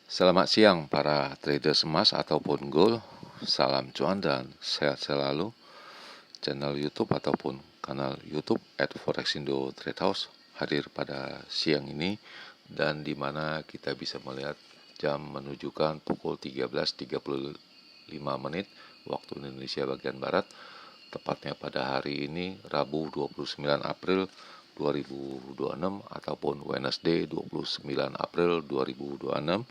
Selamat siang para traders emas ataupun gold. Salam cuan dan sehat selalu. Channel YouTube ataupun kanal YouTube @forexindo Trade House hadir pada siang ini, dan di mana kita bisa melihat jam menunjukkan pukul 13.35 menit waktu Indonesia bagian barat, tepatnya pada hari ini Rabu 29 April 2026 ataupun Wednesday 29 April 2026.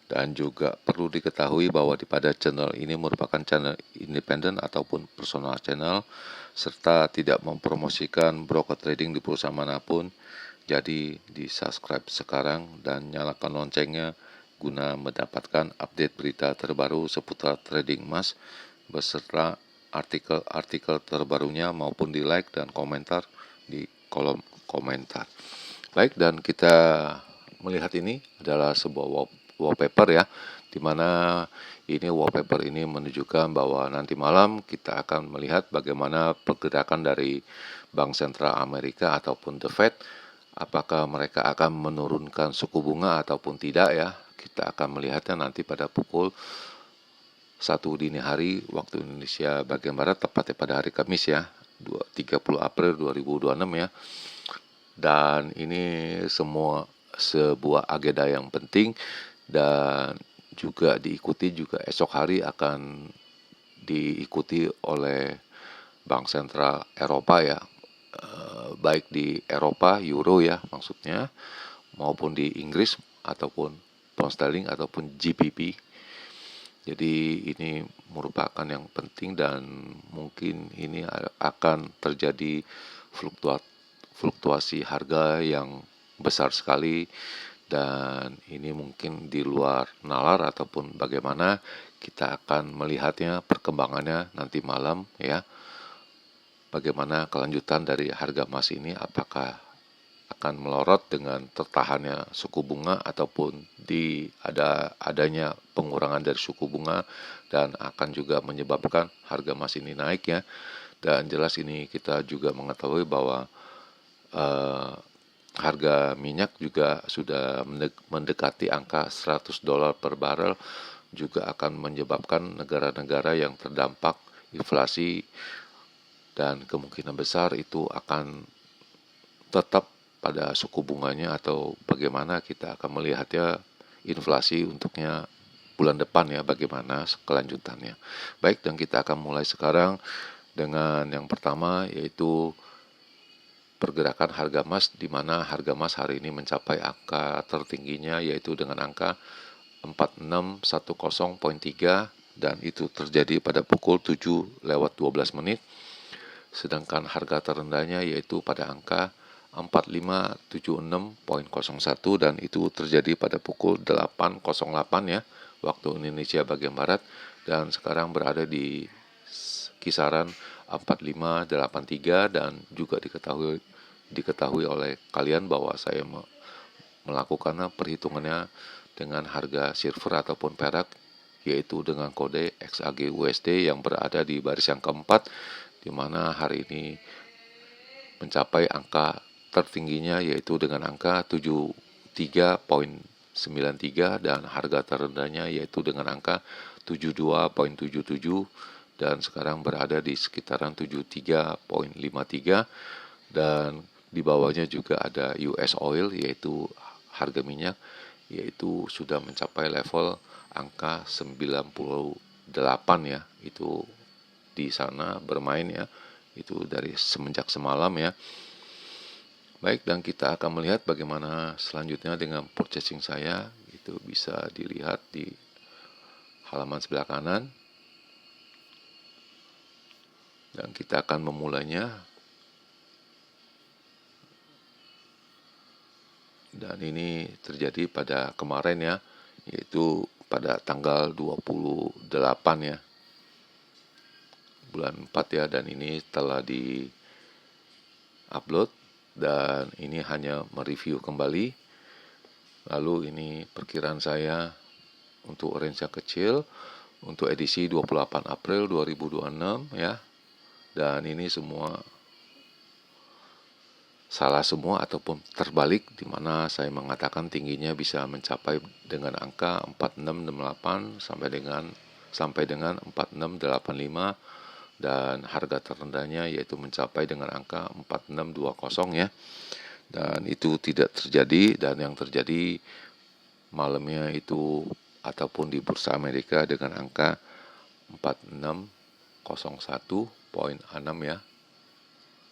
Dan juga perlu diketahui bahwa pada channel ini merupakan channel independen ataupun personal channel, serta tidak mempromosikan broker trading di perusahaan manapun. Jadi di subscribe sekarang dan nyalakan loncengnya guna mendapatkan update berita terbaru seputar trading emas beserta artikel-artikel terbarunya, maupun di like dan komentar di kolom komentar. Baik, dan kita melihat ini adalah sebuah wallpaper ya, dimana ini wallpaper ini menunjukkan bahwa nanti malam kita akan melihat bagaimana pergerakan dari Bank Sentral Amerika ataupun The Fed. Apakah mereka akan menurunkan suku bunga ataupun tidak ya. Kita akan melihatnya nanti pada pukul 1 dini hari waktu Indonesia bagian barat, tepatnya pada hari Kamis ya, 30 April 2026 ya. Dan ini semua sebuah agenda yang penting, dan juga diikuti juga esok hari akan diikuti oleh Bank Sentral Eropa ya, baik di Eropa, Euro ya maksudnya, maupun di Inggris ataupun pound sterling ataupun GBP. Jadi ini merupakan yang penting, dan mungkin ini akan terjadi fluktuasi harga yang besar sekali, dan ini mungkin di luar nalar ataupun bagaimana. Kita akan melihatnya perkembangannya nanti malam ya. Bagaimana kelanjutan dari harga emas ini, apakah akan melorot dengan tertahannya suku bunga ataupun adanya pengurangan dari suku bunga, dan akan juga menyebabkan harga emas ini naik ya. Dan jelas ini kita juga mengetahui bahwa harga minyak juga sudah mendekati angka $100 per barel, juga akan menyebabkan negara-negara yang terdampak inflasi, dan kemungkinan besar itu akan tetap pada suku bunganya, atau bagaimana kita akan melihatnya inflasi untuknya bulan depan ya, bagaimana kelanjutannya. Baik, dan kita akan mulai sekarang dengan yang pertama, yaitu pergerakan harga emas, di mana harga emas hari ini mencapai angka tertingginya yaitu dengan angka 4610.3, dan itu terjadi pada pukul 7:12 menit. Sedangkan harga terendahnya yaitu pada angka 4576.01, dan itu terjadi pada pukul 8:08 ya waktu Indonesia bagian barat, dan sekarang berada di kisaran 4583. Dan juga diketahui oleh kalian bahwa saya melakukan perhitungannya dengan harga silver ataupun perak, yaitu dengan kode XAG USD yang berada di baris yang keempat, di mana hari ini mencapai angka tertingginya yaitu dengan angka 73.93, dan harga terendahnya yaitu dengan angka 72.77, dan sekarang berada di sekitaran 73.53. Dan di bawahnya juga ada US oil, yaitu harga minyak, yaitu sudah mencapai level angka 98 ya, itu di sana bermain ya, itu dari semenjak semalam ya. Baik, dan kita akan melihat bagaimana selanjutnya dengan purchasing saya. Itu bisa dilihat di halaman sebelah kanan, dan kita akan memulainya. Dan ini terjadi pada kemarin ya, yaitu pada tanggal 28 ya, bulan 4 ya, dan ini telah di upload, dan ini hanya mereview kembali. Lalu ini perkiraan saya untuk range yang kecil untuk edisi 28 April 2026 ya. Dan ini semua salah semua ataupun terbalik, di mana saya mengatakan tingginya bisa mencapai dengan angka 4668 sampai dengan 4685, dan harga terendahnya yaitu mencapai dengan angka 4620 ya. Dan itu tidak terjadi, dan yang terjadi malamnya itu ataupun di bursa Amerika dengan angka 4601,6 ya.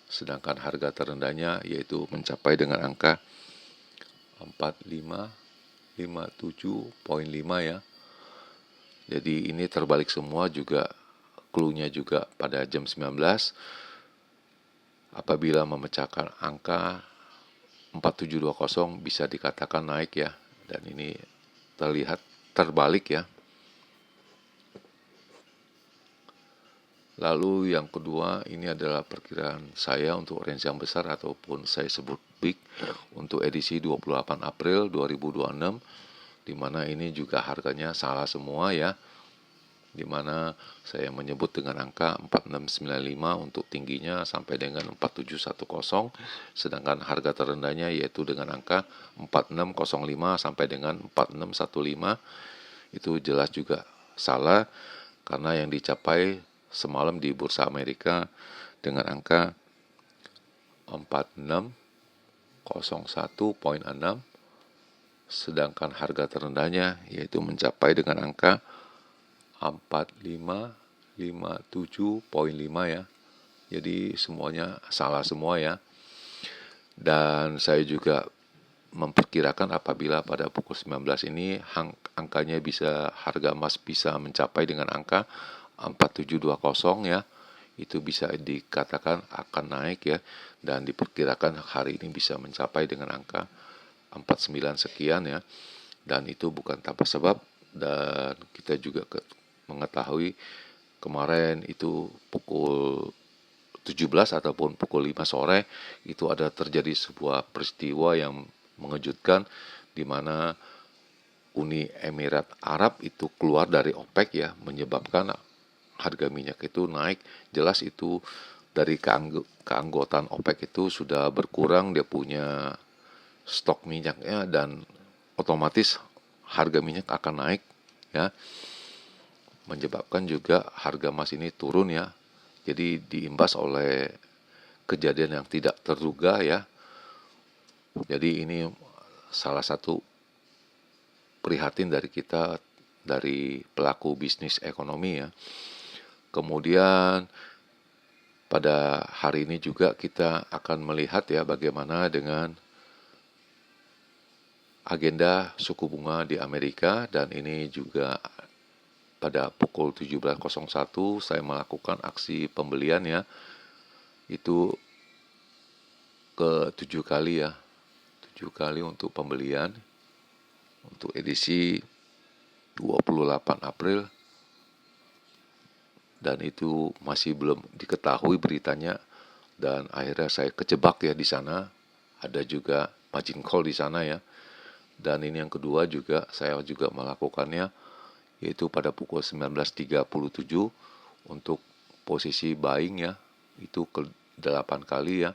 Sedangkan harga terendahnya yaitu mencapai dengan angka 4557,5 ya. Jadi ini terbalik semua juga, clue-nya juga pada jam 19 apabila memecahkan angka 4720 bisa dikatakan naik ya. Dan ini terlihat terbalik ya. Lalu yang kedua, ini adalah perkiraan saya untuk range yang besar ataupun saya sebut big untuk edisi 28 April 2026, di mana ini juga harganya salah semua ya, di mana saya menyebut dengan angka 4695 untuk tingginya sampai dengan 4710, sedangkan harga terendahnya yaitu dengan angka 4605 sampai dengan 4615. Itu jelas juga salah, karena yang dicapai semalam di bursa Amerika dengan angka 4601,6, sedangkan harga terendahnya yaitu mencapai dengan angka 4557,5 ya. Jadi semuanya salah semua ya. Dan saya juga memperkirakan apabila pada pukul 19 ini angkanya harga emas bisa mencapai dengan angka 4720 ya, itu bisa dikatakan akan naik ya, dan diperkirakan hari ini bisa mencapai dengan angka 49 sekian ya. Dan itu bukan tanpa sebab, dan kita juga mengetahui kemarin itu pukul 17 ataupun pukul 5 sore itu ada terjadi sebuah peristiwa yang mengejutkan, di mana Uni Emirat Arab itu keluar dari OPEC ya, menyebabkan harga minyak itu naik. Jelas itu dari keanggotaan OPEC itu sudah berkurang, dia punya stok minyaknya, dan otomatis harga minyak akan naik ya, menyebabkan juga harga emas ini turun ya. Jadi diimbas oleh kejadian yang tidak terduga ya. Jadi ini salah satu prihatin dari kita, dari pelaku bisnis ekonomi ya. Kemudian pada hari ini juga kita akan melihat ya bagaimana dengan agenda suku bunga di Amerika, dan ini juga pada pukul 17.01 saya melakukan aksi pembelian ya. Itu ke 7 kali ya. 7 kali untuk pembelian untuk edisi 28 April, dan itu masih belum diketahui beritanya, dan akhirnya saya kejebak ya di sana. Ada juga margin call di sana ya. Dan ini yang kedua juga saya juga melakukannya, yaitu pada pukul 19.37 untuk posisi buying ya, itu ke 8 kali ya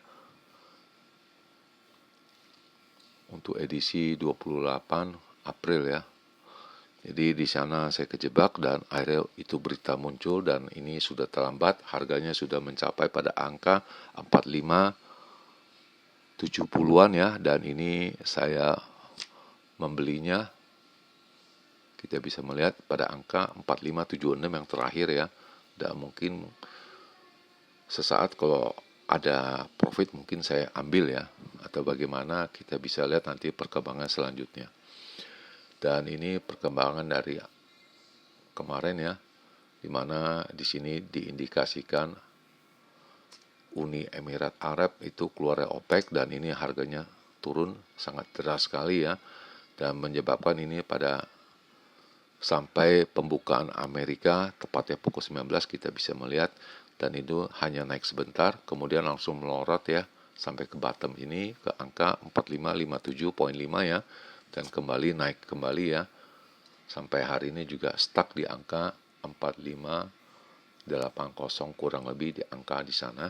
untuk edisi 28 April ya. Jadi di sana saya kejebak, dan akhirnya itu berita muncul, dan ini sudah terlambat, harganya sudah mencapai pada angka 4570-an ya, dan ini saya membelinya, kita bisa melihat pada angka 4576 yang terakhir ya. Dan mungkin sesaat kalau ada profit mungkin saya ambil ya, atau bagaimana kita bisa lihat nanti perkembangan selanjutnya. Dan ini perkembangan dari kemarin ya, dimana di sini diindikasikan Uni Emirat Arab itu keluar dari OPEC, dan ini harganya turun sangat deras sekali ya, dan menyebabkan ini pada sampai pembukaan Amerika tepatnya pukul 19 kita bisa melihat, dan itu hanya naik sebentar kemudian langsung melorot ya sampai ke bottom ini ke angka 4557,5 ya, dan kembali naik kembali ya, sampai hari ini juga stuck di angka 4580 kurang lebih di angka di sana.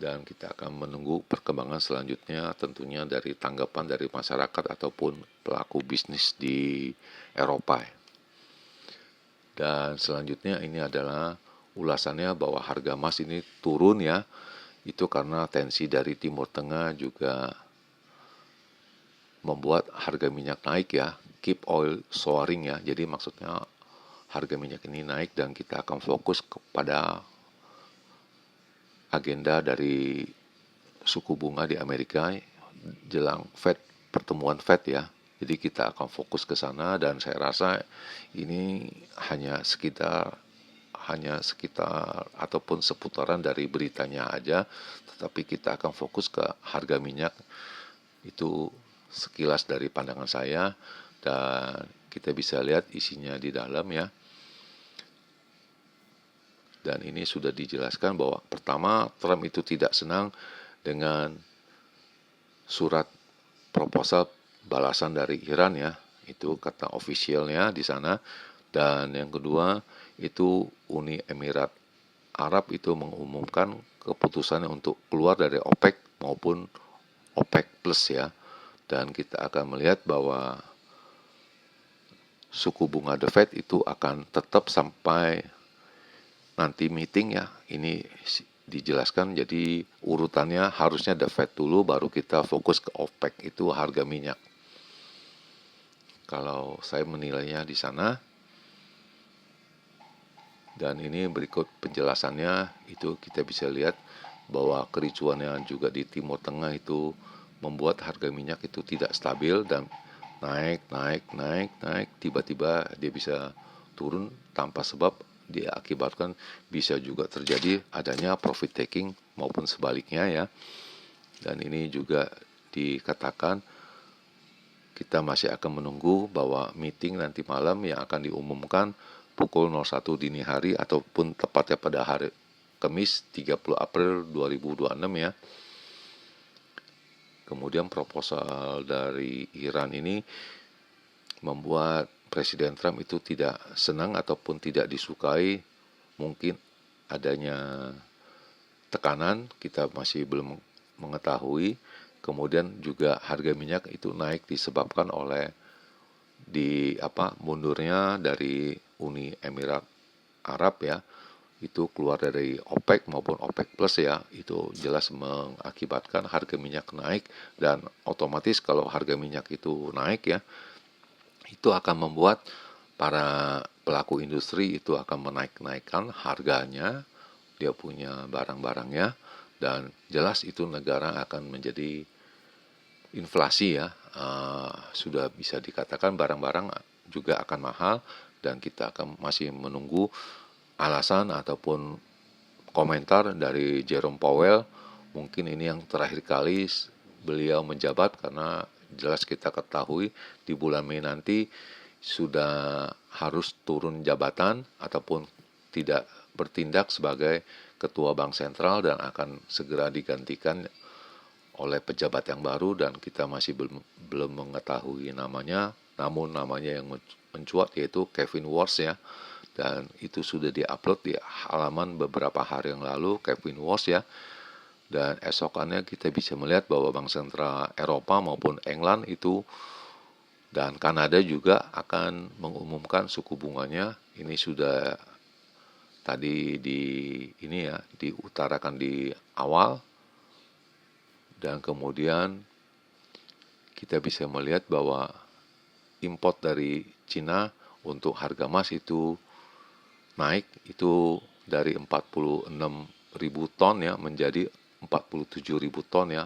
dan kita akan menunggu perkembangan selanjutnya tentunya dari tanggapan dari masyarakat ataupun pelaku bisnis di Eropa. Dan selanjutnya ini adalah ulasannya bahwa harga emas ini turun ya, itu karena tensi dari Timur Tengah juga membuat harga minyak naik ya, keep oil soaring ya, jadi maksudnya harga minyak ini naik dan kita akan fokus kepada agenda dari suku bunga di Amerika jelang pertemuan Fed ya. Jadi kita akan fokus ke sana dan saya rasa ini hanya sekitar ataupun seputaran dari beritanya aja, tetapi kita akan fokus ke harga minyak. Itu sekilas dari pandangan saya dan kita bisa lihat isinya di dalam ya. Dan ini sudah dijelaskan bahwa pertama Trump itu tidak senang dengan surat proposal balasan dari Iran ya, itu kata ofisialnya di sana. Dan yang kedua itu Uni Emirat Arab itu mengumumkan keputusannya untuk keluar dari OPEC maupun OPEC Plus ya. Dan kita akan melihat bahwa suku bunga The Fed itu akan tetap sampai nanti meeting ya, ini dijelaskan jadi urutannya harusnya The Fed dulu baru kita fokus ke OPEC itu harga minyak. Kalau saya menilainya di sana. Dan ini berikut penjelasannya, itu kita bisa lihat bahwa kericuannya juga di Timur Tengah itu membuat harga minyak itu tidak stabil dan naik, tiba-tiba dia bisa turun tanpa sebab, diakibatkan bisa juga terjadi adanya profit taking maupun sebaliknya ya. Dan ini juga dikatakan kita masih akan menunggu bahwa meeting nanti malam yang akan diumumkan pukul 01 dini hari ataupun tepatnya pada hari Kamis 30 April 2026 ya. Kemudian proposal dari Iran ini membuat Presiden Trump itu tidak senang ataupun tidak disukai, mungkin adanya tekanan, kita masih belum mengetahui. Kemudian juga harga minyak itu naik disebabkan oleh mundurnya dari Uni Emirat Arab ya, itu keluar dari OPEC maupun OPEC Plus ya, itu jelas mengakibatkan harga minyak naik. Dan otomatis kalau harga minyak itu naik ya, itu akan membuat para pelaku industri itu akan menaikkan harganya, dia punya barang-barangnya, dan jelas itu negara akan menjadi inflasi ya. Sudah bisa dikatakan barang-barang juga akan mahal dan kita akan masih menunggu alasan ataupun komentar dari Jerome Powell. Mungkin ini yang terakhir kali beliau menjabat karena jelas kita ketahui di bulan Mei nanti sudah harus turun jabatan ataupun tidak bertindak sebagai ketua bank sentral dan akan segera digantikan oleh pejabat yang baru dan kita masih belum mengetahui namanya, namun namanya yang mencuat yaitu Kevin Warsh ya, dan itu sudah diupload di halaman beberapa hari yang lalu, Kevin Warsh ya. Dan esokannya kita bisa melihat bahwa Bank Sentral Eropa maupun England itu dan Kanada juga akan mengumumkan suku bunganya. Ini sudah tadi diutarakan di awal. Dan kemudian kita bisa melihat bahwa import dari Cina untuk harga emas itu naik itu dari 46.000 ton ya menjadi 47.000 ton ya.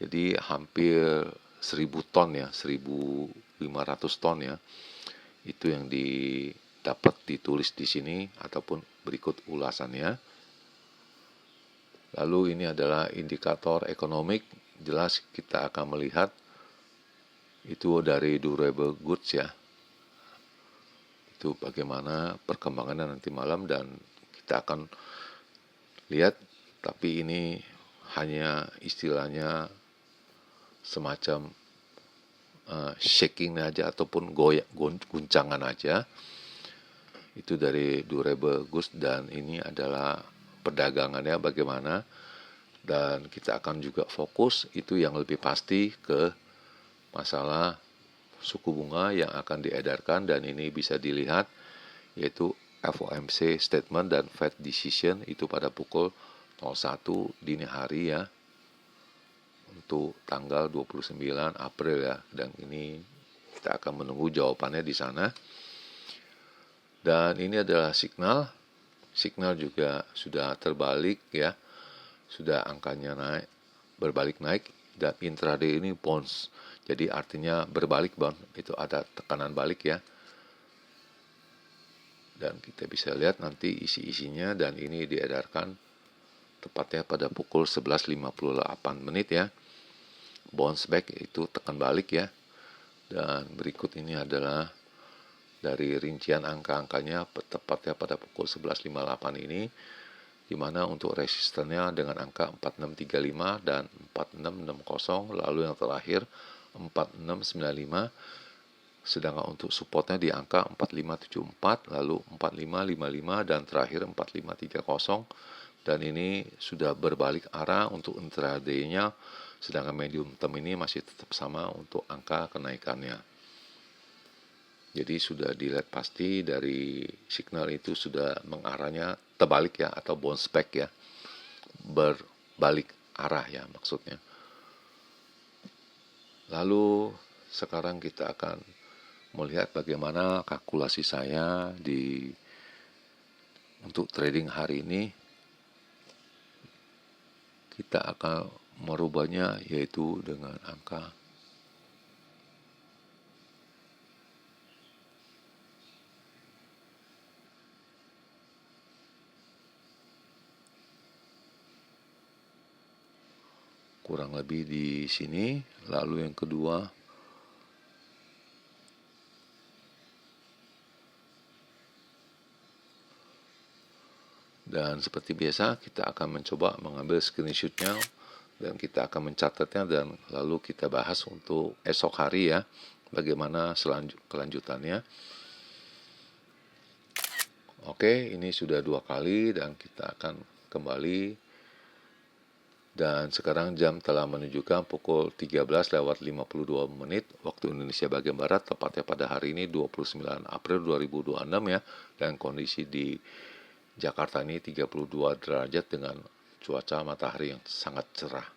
Jadi hampir 1.000 ton ya, 1.500 ton ya. Itu yang dapat ditulis di sini ataupun berikut ulasannya. Lalu ini adalah indikator ekonomik, jelas kita akan melihat itu dari durable goods ya. Itu bagaimana perkembangannya nanti malam dan kita akan lihat, tapi ini hanya istilahnya semacam shaking aja ataupun guncangan aja. Itu dari durable goods dan ini adalah perdagangannya bagaimana. Dan kita akan juga fokus itu yang lebih pasti ke masalah suku bunga yang akan diedarkan, dan ini bisa dilihat yaitu FOMC statement dan Fed decision itu pada pukul 01 dini hari ya, untuk tanggal 29 April ya, dan ini kita akan menunggu jawabannya di sana. Dan ini adalah signal juga sudah terbalik ya, sudah angkanya naik, berbalik naik, dan intraday ini bounce. Jadi artinya berbalik bounce, itu ada tekanan balik ya. Dan kita bisa lihat nanti isi-isinya, dan ini diedarkan tepatnya pada pukul 11.58 menit ya. Bounce back itu tekan balik ya. Dan berikut ini adalah dari rincian angka-angkanya tepatnya pada pukul 11.58 ini, di mana untuk resistennya dengan angka 4635 dan 4660, lalu yang terakhir 4695, sedangkan untuk supportnya di angka 4574, lalu 4555, dan terakhir 4530. Dan ini sudah berbalik arah untuk intraday-nya, sedangkan medium term ini masih tetap sama untuk angka kenaikannya. Jadi sudah dilihat pasti dari signal itu sudah mengarahnya terbalik ya, atau bounce back ya, berbalik arah ya maksudnya. Lalu sekarang kita akan melihat bagaimana kalkulasi saya untuk trading hari ini. Kita akan merubahnya yaitu dengan angka kurang lebih di sini. Lalu yang kedua, dan seperti biasa kita akan mencoba mengambil screenshotnya, dan kita akan mencatatnya, dan lalu kita bahas untuk esok hari ya, bagaimana kelanjutannya. Oke, ini sudah 2 kali dan kita akan kembali. Dan sekarang jam telah menunjukkan pukul 13:52 waktu Indonesia bagian Barat, tepatnya pada hari ini 29 April 2026 ya. Dan kondisi di Jakarta ini 32 derajat dengan cuaca matahari yang sangat cerah.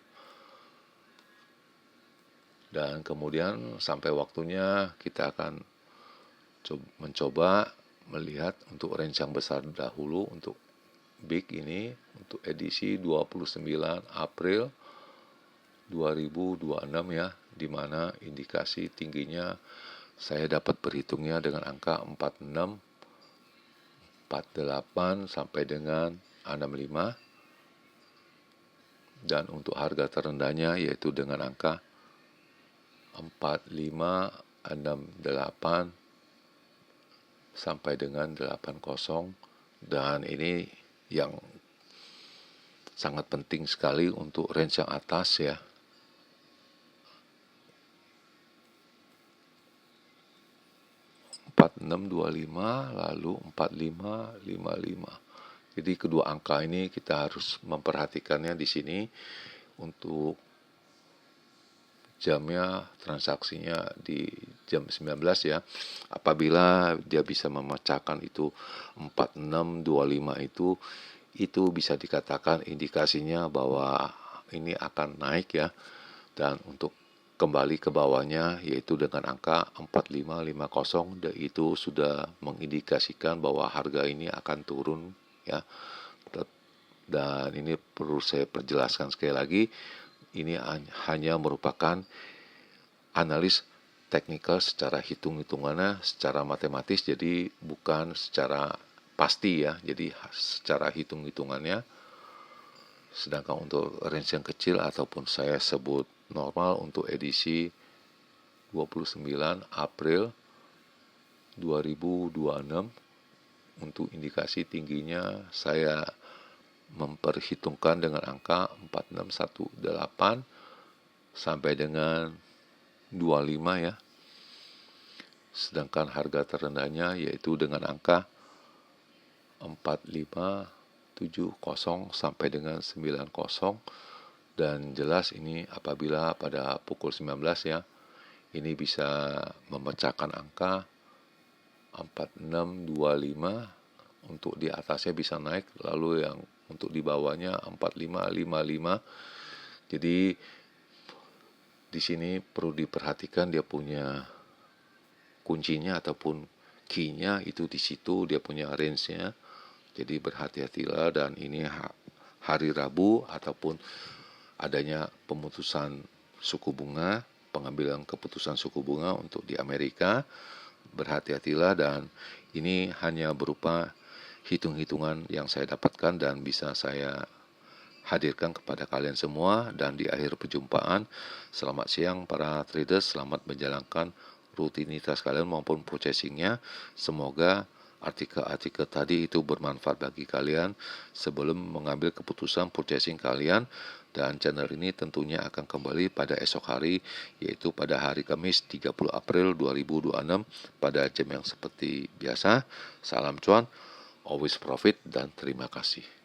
Dan kemudian sampai waktunya kita akan mencoba melihat untuk range yang besar dahulu untuk big ini, untuk edisi 29 April 2026 ya, di mana indikasi tingginya saya dapat berhitungnya dengan angka 46, 48 sampai dengan 65, dan untuk harga terendahnya yaitu dengan angka 4568 sampai dengan 80, dan ini yang sangat penting sekali untuk range yang atas ya. Lalu 4555. Jadi kedua angka ini kita harus memperhatikannya di sini. Untuk jamnya, transaksinya di jam 19 ya. Apabila dia bisa memecahkan itu 4625 itu bisa dikatakan indikasinya bahwa ini akan naik ya. Dan untuk kembali ke bawahnya yaitu dengan angka 4550, dan itu sudah mengindikasikan bahwa harga ini akan turun ya. Dan ini perlu saya perjelaskan sekali lagi, ini hanya merupakan analis teknikal secara hitung-hitungannya, secara matematis, jadi bukan secara pasti ya, jadi secara hitung-hitungannya. Sedangkan untuk range yang kecil ataupun saya sebut normal untuk edisi 29 April 2026, untuk indikasi tingginya saya memperhitungkan dengan angka 4618 sampai dengan 25 ya. Sedangkan harga terendahnya yaitu dengan angka 4570 sampai dengan 90, Dan jelas ini apabila pada pukul 19 ya, ini bisa memecahkan angka 4625, untuk di atasnya bisa naik, lalu yang untuk di bawahnya 4555. Jadi di sini perlu diperhatikan dia punya kuncinya ataupun key-nya itu di situ, dia punya range-nya. Jadi berhati-hatilah, dan ini hari Rabu ataupun adanya pemutusan suku bunga, pengambilan keputusan suku bunga untuk di Amerika. Berhati-hatilah, dan ini hanya berupa hitung-hitungan yang saya dapatkan dan bisa saya hadirkan kepada kalian semua. Dan di akhir perjumpaan, selamat siang para traders, selamat menjalankan rutinitas kalian maupun purchasingnya. Semoga artikel-artikel tadi itu bermanfaat bagi kalian sebelum mengambil keputusan purchasing kalian. Dan channel ini tentunya akan kembali pada esok hari, yaitu pada hari Kamis 30 April 2026 pada jam yang seperti biasa. Salam cuan, always profit, dan terima kasih.